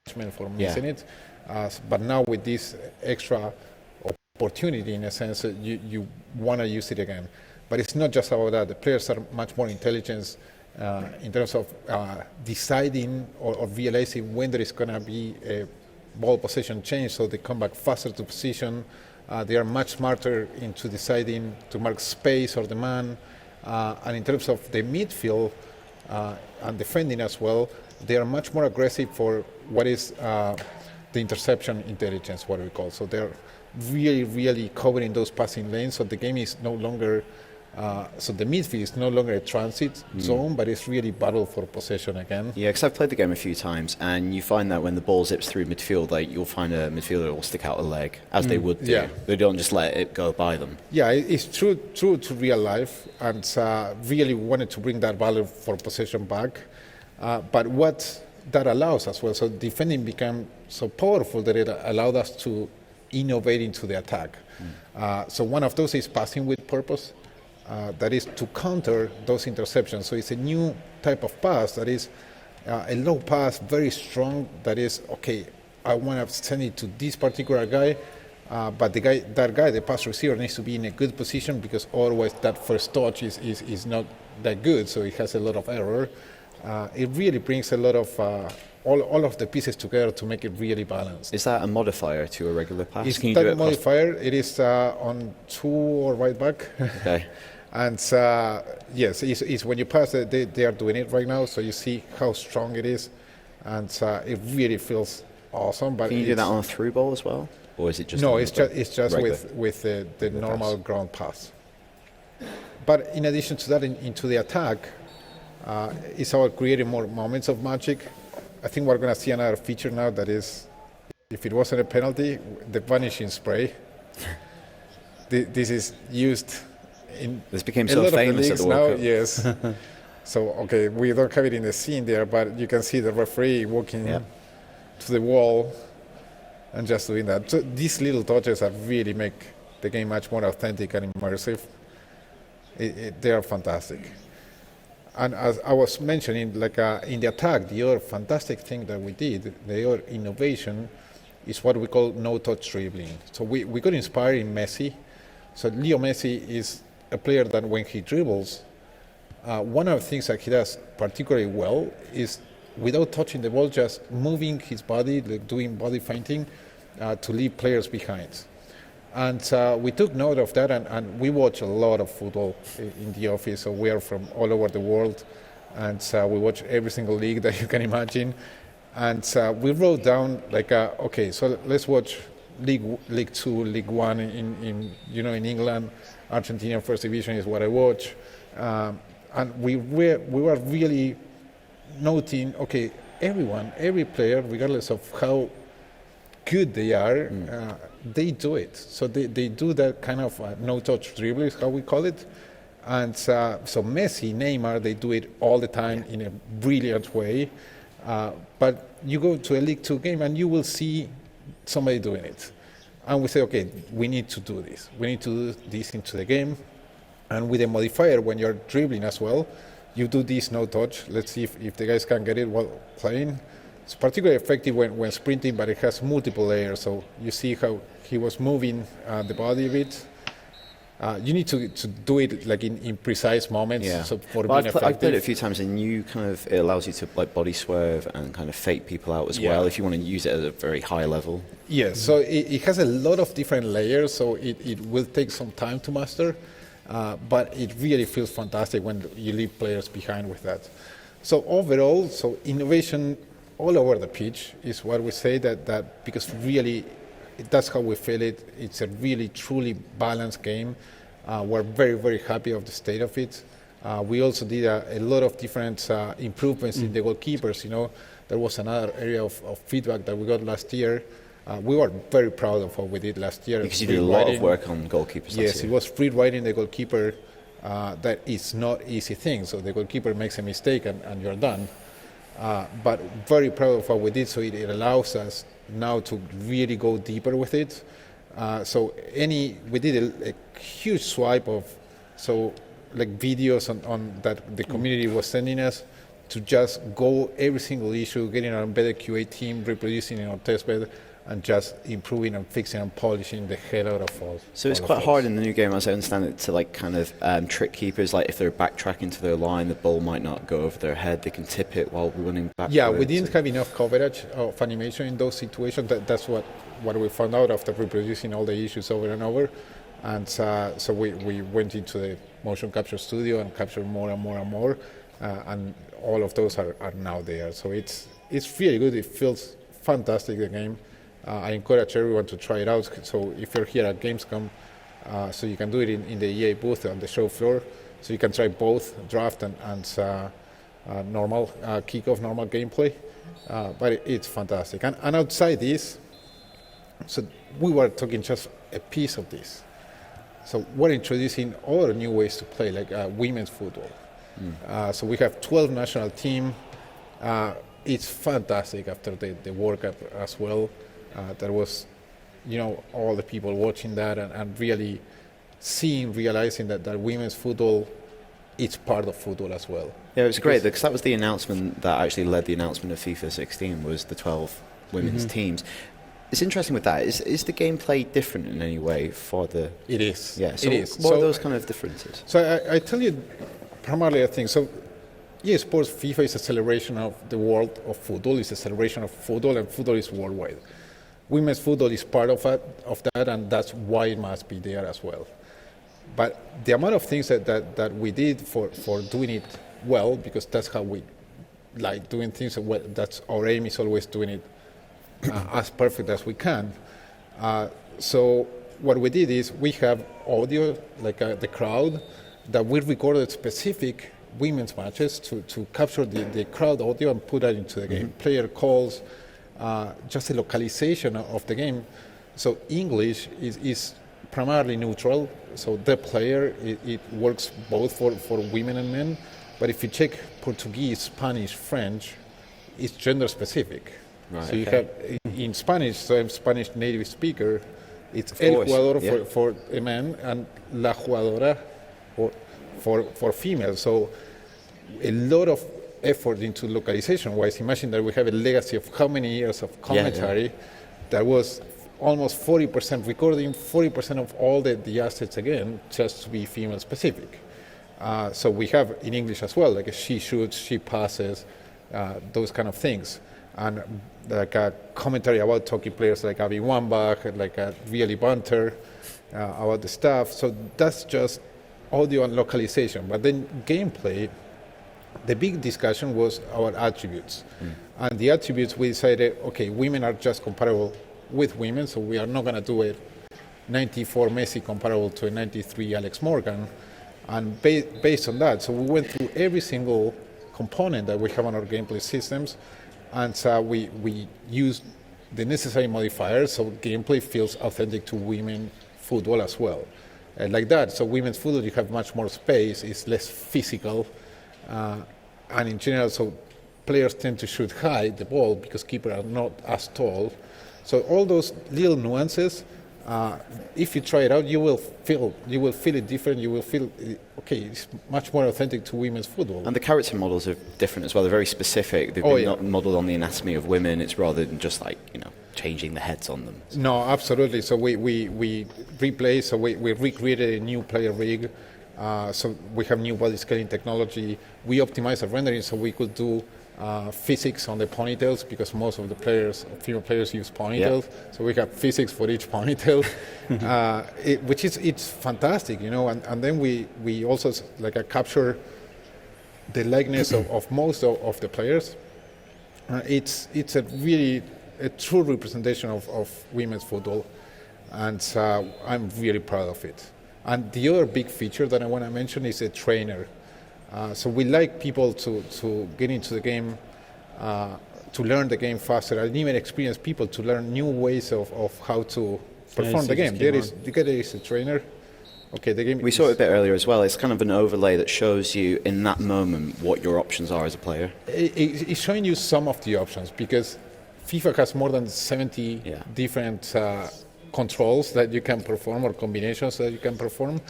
for missing it. But now with this extra opportunity, in a sense, you want to use it again. But it's not just about that. The players are much more intelligent in terms of deciding or realizing when there is going to be a ball possession change, so they come back faster to position. They are much smarter into deciding to mark space or the man. And in terms of the midfield and defending as well, they are much more aggressive for what is the interception intelligence, what we call. So they're really, really covering those passing lanes. So the game is no longer, so the midfield is no longer a transit zone, but it's really battle for possession again. Yeah, because I've played the game a few times, and you find that when the ball zips through midfield, like you'll find a midfielder will stick out a leg, as they would do. Yeah. They don't just let it go by them. Yeah, it's true to real life, and really wanted to bring that value for possession back. But what that allows as well, so defending became so powerful that it allowed us to innovate into the attack. So one of those is passing with purpose. That is to counter those interceptions. So it's a new type of pass that is a low pass, very strong, that is, okay, I want to send it to this particular guy, but the pass receiver needs to be in a good position, because otherwise that first touch is not that good, so it has a lot of error. It really brings a lot of all of the pieces together to make it really balanced. Is that a modifier to a regular pass? It's not a modifier. It is on 2 or right back. Okay. And yes, it's when you pass it, they are doing it right now, so you see how strong it is, and it really feels awesome. But can you do that on a through ball as well, or is it just? No, it's just with the normal ground pass. But in addition to that, into the attack, it's about creating more moments of magic. I think we're going to see another feature now that is, if it wasn't a penalty, the vanishing spray. This is used in this became so famous at the World Cup. Yes. So, okay, we don't have it in the scene there, but you can see the referee walking to the wall and just doing that. So these little touches that really make the game much more authentic and immersive. They are fantastic. And as I was mentioning, like in the attack, the other fantastic thing that we did, the other innovation, is what we call no-touch dribbling. So we got inspired in Messi. So Leo Messi is a player that when he dribbles, one of the things that he does particularly well is, without touching the ball, just moving his body, like doing body feinting, to leave players behind. And we took note of that, and we watch a lot of football in the office. So we are from all over the world, and we watch every single league that you can imagine. And we wrote down, like, okay, so let's watch League 2, League 1 in England. Argentina First Division is what I watch. And we were really noting, okay, every player, regardless of how good they are, they do it. So they do that kind of no-touch dribble is how we call it. And so Messi, Neymar, they do it all the time in a brilliant way. But you go to a League 2 game and you will see somebody doing it. And we say, okay, we need to do this. We need to do this into the game. And with a modifier, when you're dribbling as well, you do this no-touch. Let's see if the guys can get it while playing. It's particularly effective when sprinting, but it has multiple layers. So you see how he was moving the body a bit. You need to do it like in precise moments. Yeah. So for being effective. I've played it a few times, and it allows you to like body swerve and kind of fake people out as well if you want to use it at a very high level. Yes. So it has a lot of different layers. So it will take some time to master, but it really feels fantastic when you leave players behind with that. So overall, innovation all over the pitch is what we say that because really that's how we feel it. It's a really truly balanced game. We're very, very happy of the state of it. We also did a lot of different improvements in the goalkeepers. There was another area of feedback that we got last year. We were very proud of what we did last year. Because you did a lot of work on goalkeepers last year. Yes, it was free-writing the goalkeeper. That is not easy thing. So the goalkeeper makes a mistake and you're done. But very proud of what we did, so it allows us now to really go deeper with it. We did a huge swipe of videos on that the community was sending us to just go every single issue, getting an embedded QA team, reproducing it on testbed, and just improving and fixing and polishing the hell out of all. So it's quite hard in the new game, as I understand it, to like kind of trick keepers. Like if they're backtracking to their line, the ball might not go over their head. They can tip it while running back. Yeah, we didn't have enough coverage of animation in those situations. That's what we found out after reproducing all the issues over and over. And so we went into the motion capture studio and captured more and more and more. And all of those are now there. So it's really good. It feels fantastic, the game. I encourage everyone to try it out. So if you're here at Gamescom, so you can do it in the EA booth on the show floor. So you can try both draft and normal kickoff, normal gameplay. But it's fantastic. And outside this, so we were talking just a piece of this. So we're introducing other new ways to play, like women's football. So we have 12 national team. It's fantastic after the World Cup as well. There was, all the people watching that and really realizing that women's football, it's part of football as well. Yeah, it was great because that was the announcement that actually led the announcement of FIFA 16 was the 12 women's teams. It's interesting with that. Is the gameplay different in any way for the... It is. Yeah, so it is. What are those kind of differences? So I tell you, primarily I think, so EA Sports FIFA is a celebration of the world of football. It's a celebration of football, and football is worldwide. Women's football is part of that, and that's why it must be there as well. But the amount of things that we did for doing it well, because that's how we like doing things, well, that's our aim is always doing it as perfect as we can. So what we did is we have audio, like the crowd, that we recorded specific women's matches to capture the crowd audio and put that into the game. Player calls, just the localization of the game. So English is primarily neutral. So the player, it works both for women and men. But if you check Portuguese, Spanish, French, it's gender specific. Right, so you have in Spanish, so I'm Spanish native speaker, it's of el course, jugador for a man and la jugadora for female. So a lot of effort into localization wise. Imagine that we have a legacy of how many years of commentary that was almost 40% recording, 40% of all the assets again, just to be female specific. So we have in English as well, like she shoots, she passes, those kind of things. And like a commentary about talking players like Abby Wambach, like a really banter about the stuff. So that's just audio and localization. But then gameplay, the big discussion was our attributes. And the attributes, we decided, okay, women are just comparable with women, so we are not going to do a 94 Messi comparable to a 93 Alex Morgan. And based on that, so we went through every single component that we have on our gameplay systems, and so we used the necessary modifiers so gameplay feels authentic to women football as well. Like that, so women's football, you have much more space, it's less physical, and in general, so players tend to shoot high the ball because keepers are not as tall. So all those little nuances, if you try it out, you will feel it different. You will feel okay. It's much more authentic to women's football. And the character models are different as well. They're very specific. They've been not modeled on the anatomy of women. It's rather than just like changing the heads on them. No, absolutely. So we replaced. So we recreated a new player rig. So we have new body scaling technology. We optimized the rendering so we could do physics on the ponytails because most of the female players use ponytails. Yeah. So we have physics for each ponytail, which it's fantastic, And then we also capture the likeness of most of the players. It's a true representation of women's football, and I'm really proud of it. And the other big feature that I want to mention is a trainer. So we like people to get into the game, to learn the game faster, and even experienced people to learn new ways of how to perform the game. There is a trainer. Okay, the game. We saw it a bit earlier as well. It's kind of an overlay that shows you in that moment what your options are as a player. It's showing you some of the options because FIFA has more than 70 different controls that you can perform or combinations that you can perform.